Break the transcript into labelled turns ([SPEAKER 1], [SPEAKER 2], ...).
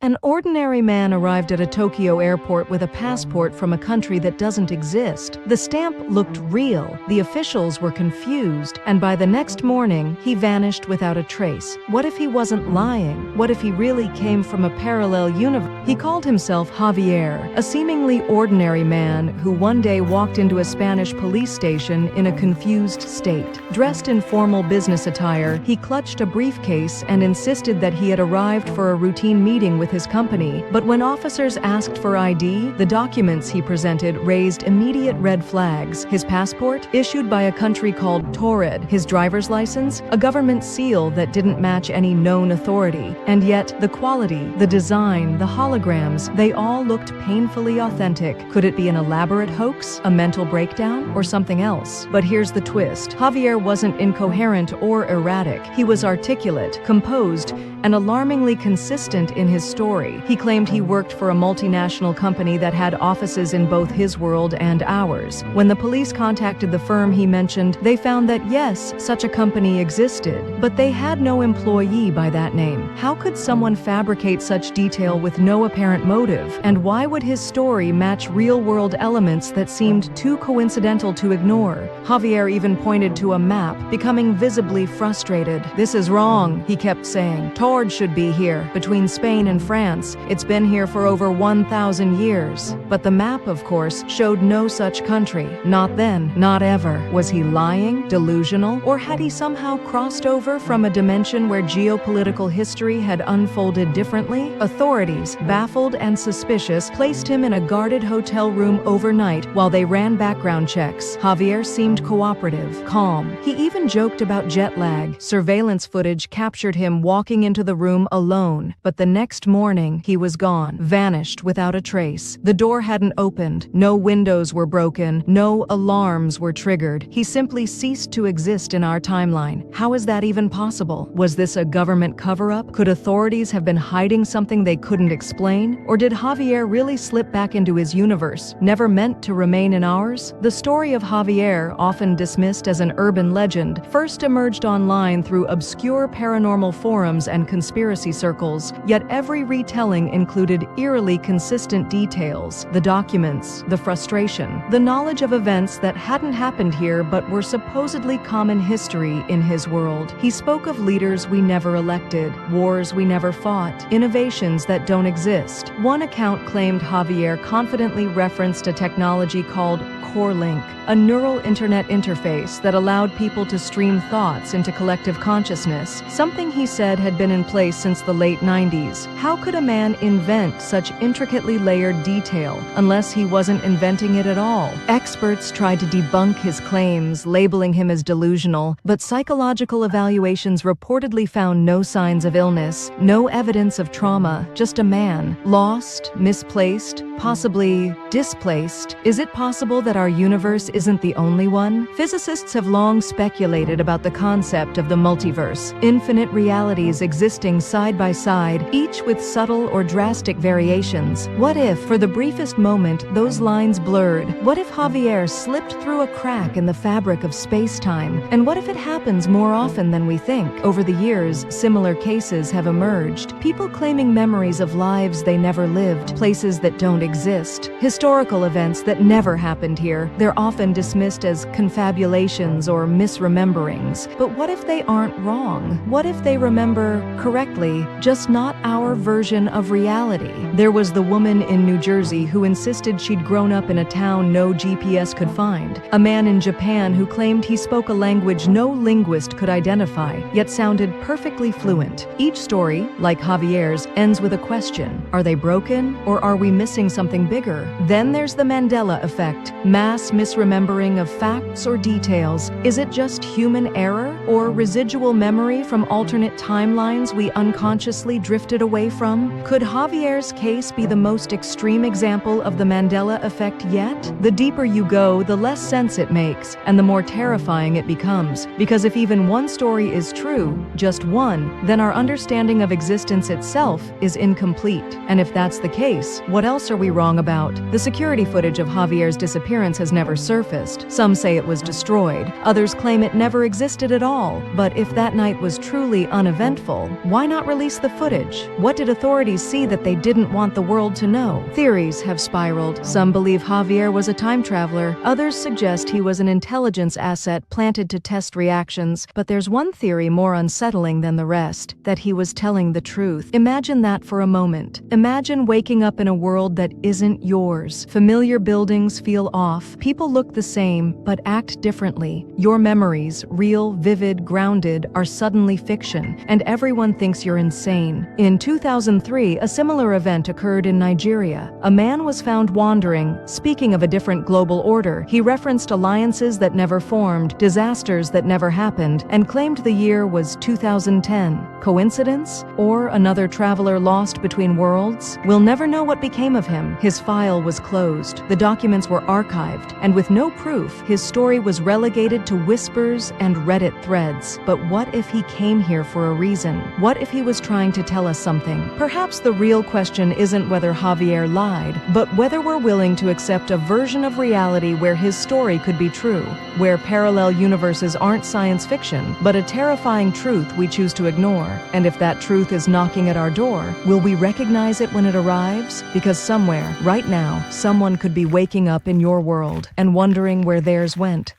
[SPEAKER 1] An ordinary man arrived at a Tokyo airport with a passport from a country that doesn't exist. The stamp looked real, the officials were confused, and by the next morning, he vanished without a trace. What if he wasn't lying? What if he really came from a parallel universe? He called himself Javier, a seemingly ordinary man who one day walked into a Spanish police station in a confused state. Dressed in formal business attire, he clutched a briefcase and insisted that he had arrived for a routine meeting with his company. But when officers asked for ID, the documents he presented raised immediate red flags. His passport, issued by a country called Torrid, his driver's license, a government seal that didn't match any known authority. And yet, the quality, the design, the holograms, they all looked painfully authentic. Could it be an elaborate hoax, a mental breakdown, or something else? But here's the twist. Javier wasn't incoherent or erratic. He was articulate, composed, and alarmingly consistent in his story. He claimed he worked for a multinational company that had offices in both his world and ours. When the police contacted the firm he mentioned, they found that yes, such a company existed, but they had no employee by that name. How could someone fabricate such detail with no apparent motive? And why would his story match real-world elements that seemed too coincidental to ignore? Javier even pointed to a map, becoming visibly frustrated. "This is wrong," he kept saying. "Tord should be here, between Spain and France. It's been here for over 1,000 years. But the map, of course, showed no such country. Not then, not ever. Was he lying, delusional, or had he somehow crossed over from a dimension where geopolitical history had unfolded differently? Authorities, baffled and suspicious, placed him in a guarded hotel room overnight while they ran background checks. Javier seemed cooperative, calm. He even joked about jet lag. Surveillance footage captured him walking into the room alone, but the next morning, he was gone, vanished without a trace. The door hadn't opened, no windows were broken, no alarms were triggered. He simply ceased to exist in our timeline. How is that even possible? Was this a government cover-up? Could authorities have been hiding something they couldn't explain? Or did Javier really slip back into his universe, never meant to remain in ours? The story of Javier, often dismissed as an urban legend, first emerged online through obscure paranormal forums and conspiracy circles, yet every retelling included eerily consistent details: the documents, the frustration, the knowledge of events that hadn't happened here but were supposedly common history in his world. He spoke of leaders we never elected, wars we never fought, innovations that don't exist. One account claimed Javier confidently referenced a technology called Link, a neural internet interface that allowed people to stream thoughts into collective consciousness, something he said had been in place since the late 90s. How could a man invent such intricately layered detail unless he wasn't inventing it at all? Experts tried to debunk his claims, labeling him as delusional, but psychological evaluations reportedly found no signs of illness, no evidence of trauma, just a man, lost, misplaced, possibly displaced. Is it possible that our universe isn't the only one? Physicists have long speculated about the concept of the multiverse, infinite realities existing side by side, each with subtle or drastic variations. What if, for the briefest moment, those lines blurred? What if Javier slipped through a crack in the fabric of space-time? And what if it happens more often than we think? Over the years, similar cases have emerged. People claiming memories of lives they never lived, places that don't exist, historical events that never happened here. They're often dismissed as confabulations or misrememberings. But what if they aren't wrong? What if they remember correctly, just not our version of reality? There was the woman in New Jersey who insisted she'd grown up in a town no GPS could find. A man in Japan who claimed he spoke a language no linguist could identify, yet sounded perfectly fluent. Each story, like Javier's, ends with a question. Are they broken, or are we missing something bigger? Then there's the Mandela effect, mass misremembering of facts or details. Is it just human error, or residual memory from alternate timelines we unconsciously drifted away from? Could Javier's case be the most extreme example of the Mandela effect yet? The deeper you go, the less sense it makes, and the more terrifying it becomes. Because if even one story is true, just one, then our understanding of existence itself is incomplete. And if that's the case, what else are we wrong about? The security footage of Javier's disappearance disappearance has never surfaced. Some say it was destroyed. Others claim it never existed at all. But if that night was truly uneventful, why not release the footage? What did authorities see that they didn't want the world to know? Theories have spiraled. Some believe Javier was a time traveler. Others suggest he was an intelligence asset planted to test reactions. But there's one theory more unsettling than the rest, that he was telling the truth. Imagine that for a moment. Imagine waking up in a world that isn't yours. Familiar buildings feel off. People look the same, but act differently. Your memories, real, vivid, grounded, are suddenly fiction, and everyone thinks you're insane. In 2003, a similar event occurred in Nigeria. A man was found wandering. Speaking of a different global order, he referenced alliances that never formed, disasters that never happened, and claimed the year was 2010. Coincidence? Or another traveler lost between worlds? We'll never know what became of him. His file was closed. The documents were archived, and with no proof, his story was relegated to whispers and Reddit threads. But what if he came here for a reason? What if he was trying to tell us something? Perhaps the real question isn't whether Javier lied, but whether we're willing to accept a version of reality where his story could be true, where parallel universes aren't science fiction, but a terrifying truth we choose to ignore. And if that truth is knocking at our door, will we recognize it when it arrives? Because somewhere, right now, someone could be waking up in your world and wondering where theirs went.